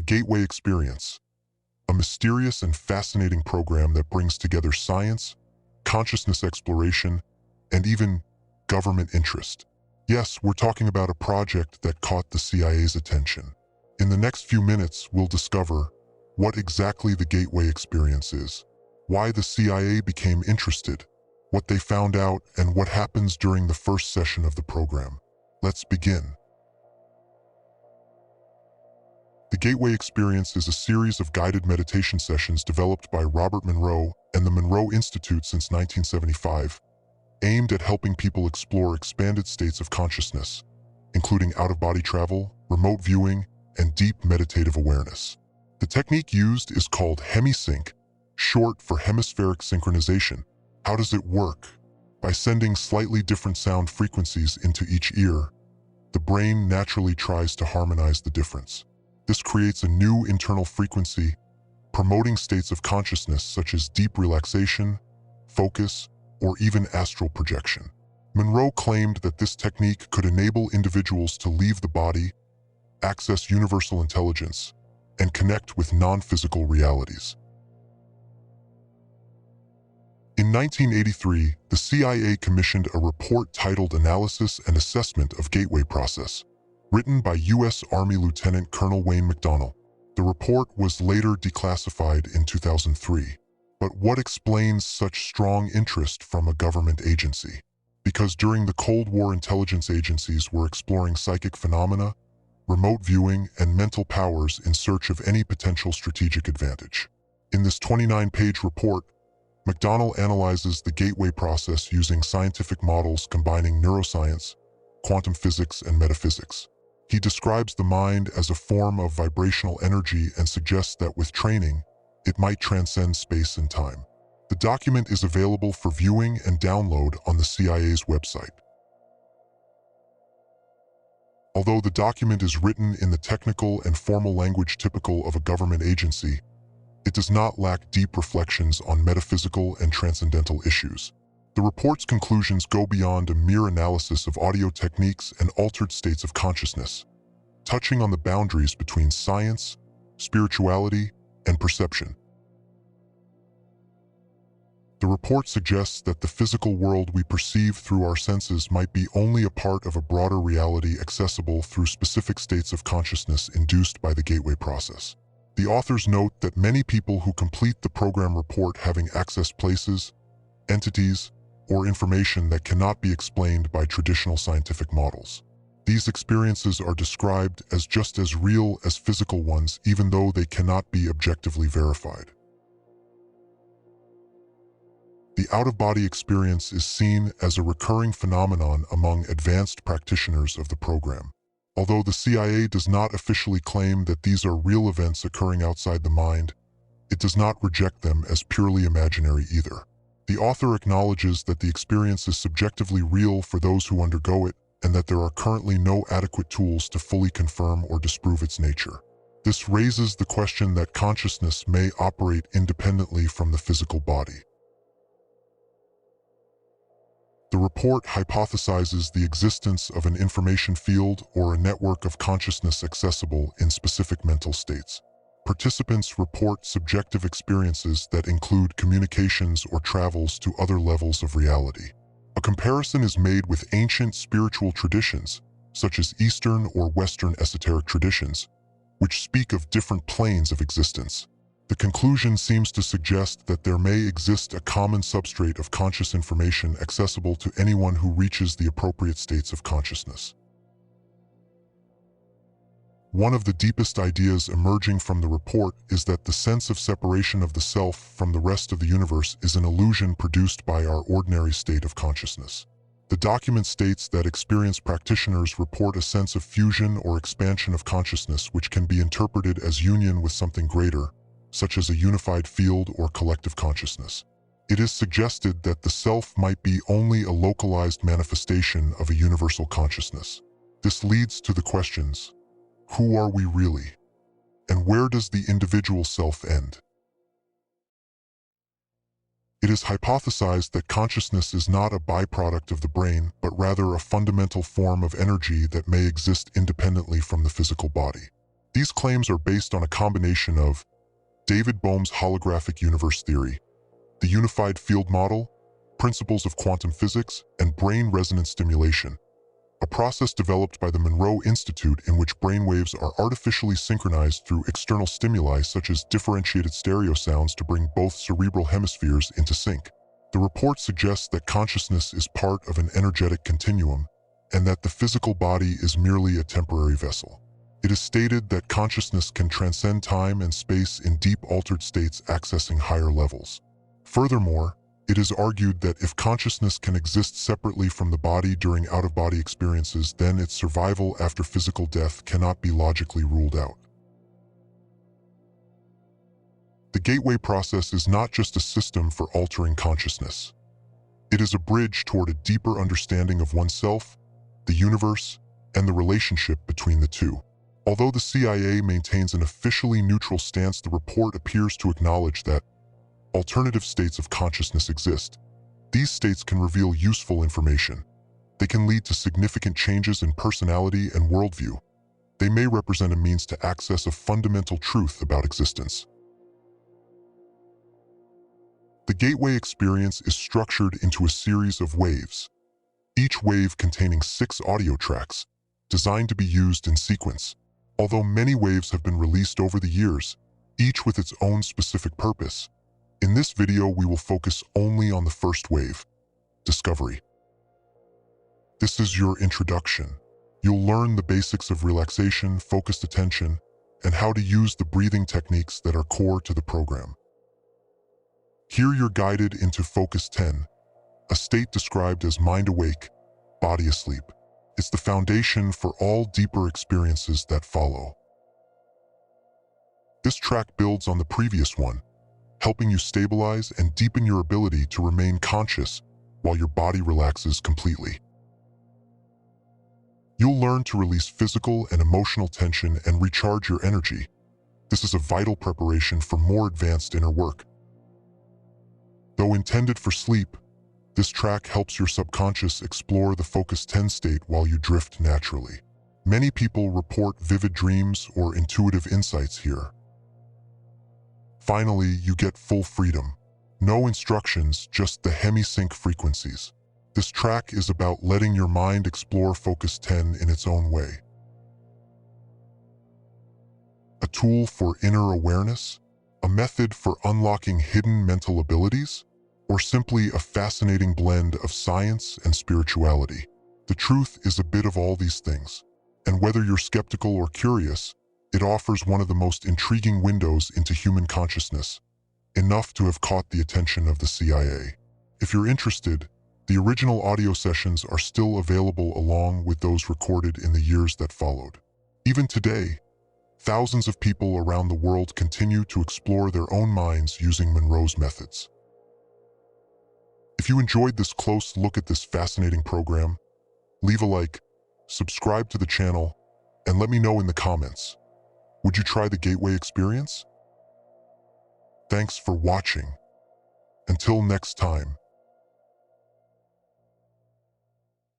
Gateway Experience, a mysterious and fascinating program that brings together science, consciousness exploration, and even government interest. Yes, we're talking about a project that caught the CIA's attention. In the next few minutes, we'll discover what exactly the Gateway Experience is, why the CIA became interested, what they found out, and what happens during the first session of the program. Let's begin. The Gateway Experience is a series of guided meditation sessions developed by Robert Monroe and the Monroe Institute since 1975, aimed at helping people explore expanded states of consciousness, including out-of-body travel, remote viewing, and deep meditative awareness. The technique used is called Hemi-Sync, short for hemispheric synchronization. How does it work? By sending slightly different sound frequencies into each ear, the brain naturally tries to harmonize the difference. This creates a new internal frequency, promoting states of consciousness such as deep relaxation, focus, or even astral projection. Monroe claimed that this technique could enable individuals to leave the body, access universal intelligence, and connect with non-physical realities. In 1983, the CIA commissioned a report titled Analysis and Assessment of Gateway Process, written by U.S. Army Lieutenant Colonel Wayne McDonnell. The report was later declassified in 2003. But what explains such strong interest from a government agency? Because during the Cold War, intelligence agencies were exploring psychic phenomena, remote viewing, and mental powers in search of any potential strategic advantage. In this 29-page report, McDonnell analyzes the Gateway process using scientific models combining neuroscience, quantum physics, and metaphysics. He describes the mind as a form of vibrational energy and suggests that with training, it might transcend space and time. The document is available for viewing and download on the CIA's website. Although the document is written in the technical and formal language typical of a government agency, it does not lack deep reflections on metaphysical and transcendental issues. The report's conclusions go beyond a mere analysis of audio techniques and altered states of consciousness, touching on the boundaries between science, spirituality, and perception. The report suggests that the physical world we perceive through our senses might be only a part of a broader reality accessible through specific states of consciousness induced by the Gateway process. The authors note that many people who complete the program report having accessed places, entities, or information that cannot be explained by traditional scientific models. These experiences are described as just as real as physical ones, even though they cannot be objectively verified. The out-of-body experience is seen as a recurring phenomenon among advanced practitioners of the program. Although the CIA does not officially claim that these are real events occurring outside the mind, it does not reject them as purely imaginary either. The author acknowledges that the experience is subjectively real for those who undergo it, and that there are currently no adequate tools to fully confirm or disprove its nature. This raises the question that consciousness may operate independently from the physical body. The report hypothesizes the existence of an information field or a network of consciousness accessible in specific mental states. Participants report subjective experiences that include communications or travels to other levels of reality. A comparison is made with ancient spiritual traditions, such as Eastern or Western esoteric traditions, which speak of different planes of existence. The conclusion seems to suggest that there may exist a common substrate of conscious information accessible to anyone who reaches the appropriate states of consciousness. One of the deepest ideas emerging from the report is that the sense of separation of the self from the rest of the universe is an illusion produced by our ordinary state of consciousness. The document states that experienced practitioners report a sense of fusion or expansion of consciousness which can be interpreted as union with something greater, such as a unified field or collective consciousness. It is suggested that the self might be only a localized manifestation of a universal consciousness. This leads to the questions: who are we really? And where does the individual self end? It is hypothesized that consciousness is not a byproduct of the brain, but rather a fundamental form of energy that may exist independently from the physical body. These claims are based on a combination of David Bohm's holographic universe theory, the unified field model, principles of quantum physics, and brain resonance stimulation, a process developed by the Monroe Institute in which brainwaves are artificially synchronized through external stimuli such as differentiated stereo sounds to bring both cerebral hemispheres into sync. The report suggests that consciousness is part of an energetic continuum and that the physical body is merely a temporary vessel. It is stated that consciousness can transcend time and space in deep altered states accessing higher levels. Furthermore, it is argued that if consciousness can exist separately from the body during out-of-body experiences, then its survival after physical death cannot be logically ruled out. The gateway process is not just a system for altering consciousness. It is a bridge toward a deeper understanding of oneself, the universe, and the relationship between the two. Although the CIA maintains an officially neutral stance, the report appears to acknowledge that alternative states of consciousness exist. These states can reveal useful information. They can lead to significant changes in personality and worldview. They may represent a means to access a fundamental truth about existence. The gateway experience is structured into a series of waves, each wave containing 6 audio tracks, designed to be used in sequence. Although many waves have been released over the years, each with its own specific purpose, in this video we will focus only on the first wave, discovery. This is your introduction. You'll learn the basics of relaxation, focused attention, and how to use the breathing techniques that are core to the program. Here you're guided into Focus 10, a state described as mind awake, body asleep. It's the foundation for all deeper experiences that follow. This track builds on the previous one, helping you stabilize and deepen your ability to remain conscious while your body relaxes completely. You'll learn to release physical and emotional tension and recharge your energy. This is a vital preparation for more advanced inner work. Though intended for sleep, this track helps your subconscious explore the Focus 10 state while you drift naturally. Many people report vivid dreams or intuitive insights here. Finally, you get full freedom. No instructions, just the Hemi-Sync frequencies. This track is about letting your mind explore Focus 10 in its own way. A tool for inner awareness? A method for unlocking hidden mental abilities? Or simply a fascinating blend of science and spirituality? The truth is a bit of all these things. And whether you're skeptical or curious, it offers one of the most intriguing windows into human consciousness, enough to have caught the attention of the CIA. If you're interested, the original audio sessions are still available along with those recorded in the years that followed. Even today, thousands of people around the world continue to explore their own minds using Monroe's methods. If you enjoyed this close look at this fascinating program, leave a like, subscribe to the channel, and let me know in the comments. Would you try the gateway experience? Thanks for watching. Until next time.